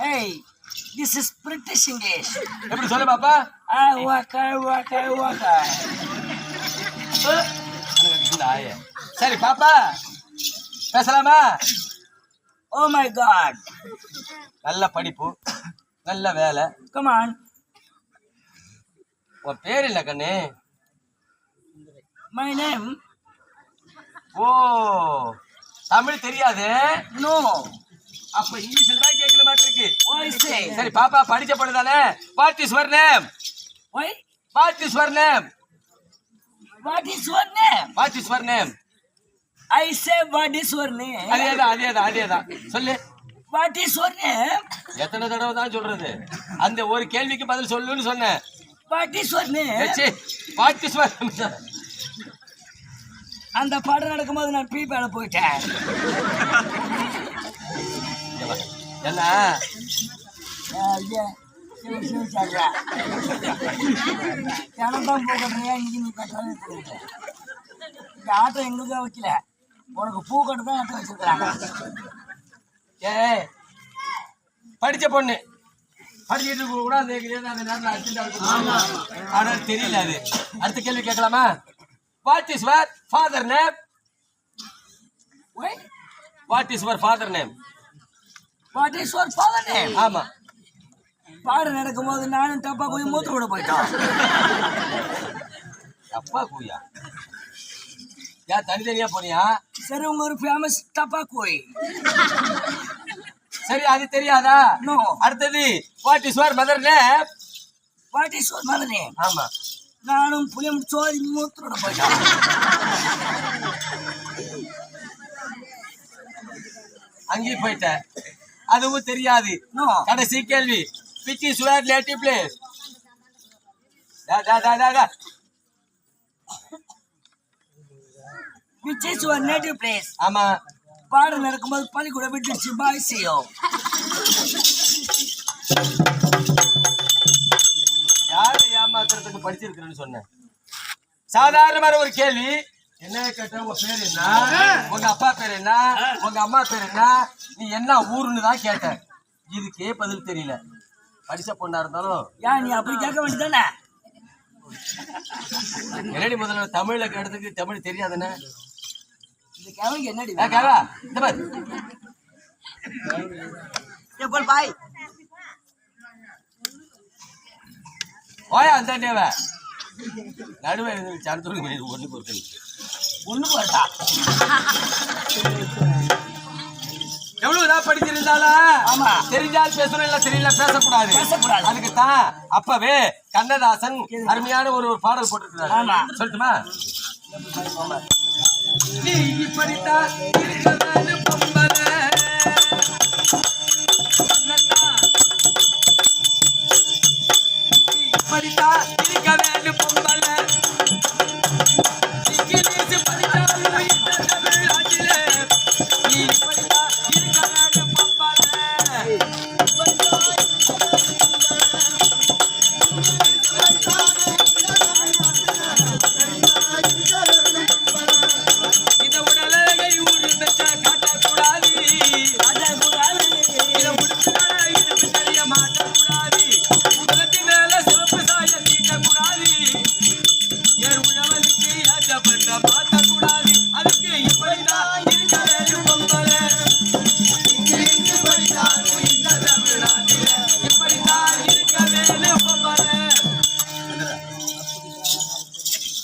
Hey, this is British English. எப்படி சொல்லு பாப்பா? Waka. சரி பாப்பா பேசலாமா? Oh my God. நல்ல படிப்பு, நல்ல வேலை. Come on. உன் பேர் இல்ல கண்ணு? My name? ஓ, தமிழ் தெரியாது? No. அப்ப இங்கிலீஷ்ல தான் கேட்கற மாதிரி இருக்கு. Why say? சரி பாப்பா படிச்ச பொண்ணுதானே? What is your name? Why? What is your name? What is your name? What is your name? I say what is your name? அதேதான் சொல்லு. What is your name? எத்தனை தடவை தான் சொல்றது? அந்த ஒரு கேள்விக்கு பதில் சொல்லுன்னு சொன்னேன். What is your name? What is your name? அந்த பாடம் நடக்கும்போது நான் பீப்பால போயிட்டேன். என்ன ஜனதான் பூக்கட்டுறியா இங்கே நீ கட்டுறாங்க. இந்த ஆட்டோ எங்களுக்கா வைக்கல, உனக்கு பூக்கட்டு தான் ஆட்டோ வச்சிருக்கிறாங்க. ஏ படிச்ச பொண்ணு படிச்சுட்டு கூட அந்த நேரத்தில் ஆனால் தெரியல. அது அடுத்த கேள்வி கேட்கலாமா? What is your father name? What is your father name? What is your father name? ஆமா. பாடம் நடக்கும்போது நானும் தப்பா போய் மூத்த விட போயிட்டோம். தப்பா கூயா? ஏன் தனித்தனியா போனியா? சரி, உங்க ஒரு ஃபேமஸ் தப்பா கோய். சரி அது தெரியாதா? நோ. அடுத்தது What is your mother name? What is your mother name? ஆமா. நானும் புளியம் சோதி மூத்த விட போயிட்டோம். அங்கேயும் போயிட்டேன், அதுவும் தெரியாது. நோ. கடைசி கேள்வி Which is your native place? Which is your native place? ஆமா. பாடம் நடக்கும்போது பள்ளிக்கூட விட்டுச்சு பாய் செய்யும். யாரை ஏமாத்துறதுக்கு படிச்சிருக்கிறேன்னு சொன்னேன். சாதாரணமான ஒரு கேள்வி. என்ன கேட்ட? உங்க பேர் என்ன, உங்க அப்பா பேர் என்ன, உங்க அம்மா பேர் என்ன, நீ என்ன ஊருன்னு தான் கேட்டேன். இதுக்கே பதில் தெரியல. படிச்ச பொண்ணா இருந்தாலும் ஏன் நீ அப்படி கேட்க வேண்டியதானே? என்னடி முதல்ல தமிழ்ல கேட்டதுக்கு தமிழ் தெரியாதுன்னு இந்த கேள்விக்கு என்னடி கேவா? இந்த மாதிரி பாய் ஓயா அந்த தேவை நடுவே சரத்துக்கு ஒண்ணு பொறுத்து ஒண்ணு போட்டா எவ்வளவுதான் படிச்சிருந்தாலும் ஆமா தெரிஞ்சால் பேசணும், இல்ல தெரியல பேசக்கூடாது. அதுக்கு தான் அப்பவே கண்ணதாசன் அருமையான ஒரு பாடல் போட்டிருக்கிறார். ஆமா, சொல்லட்டுமா? நீ இப்படித்தான்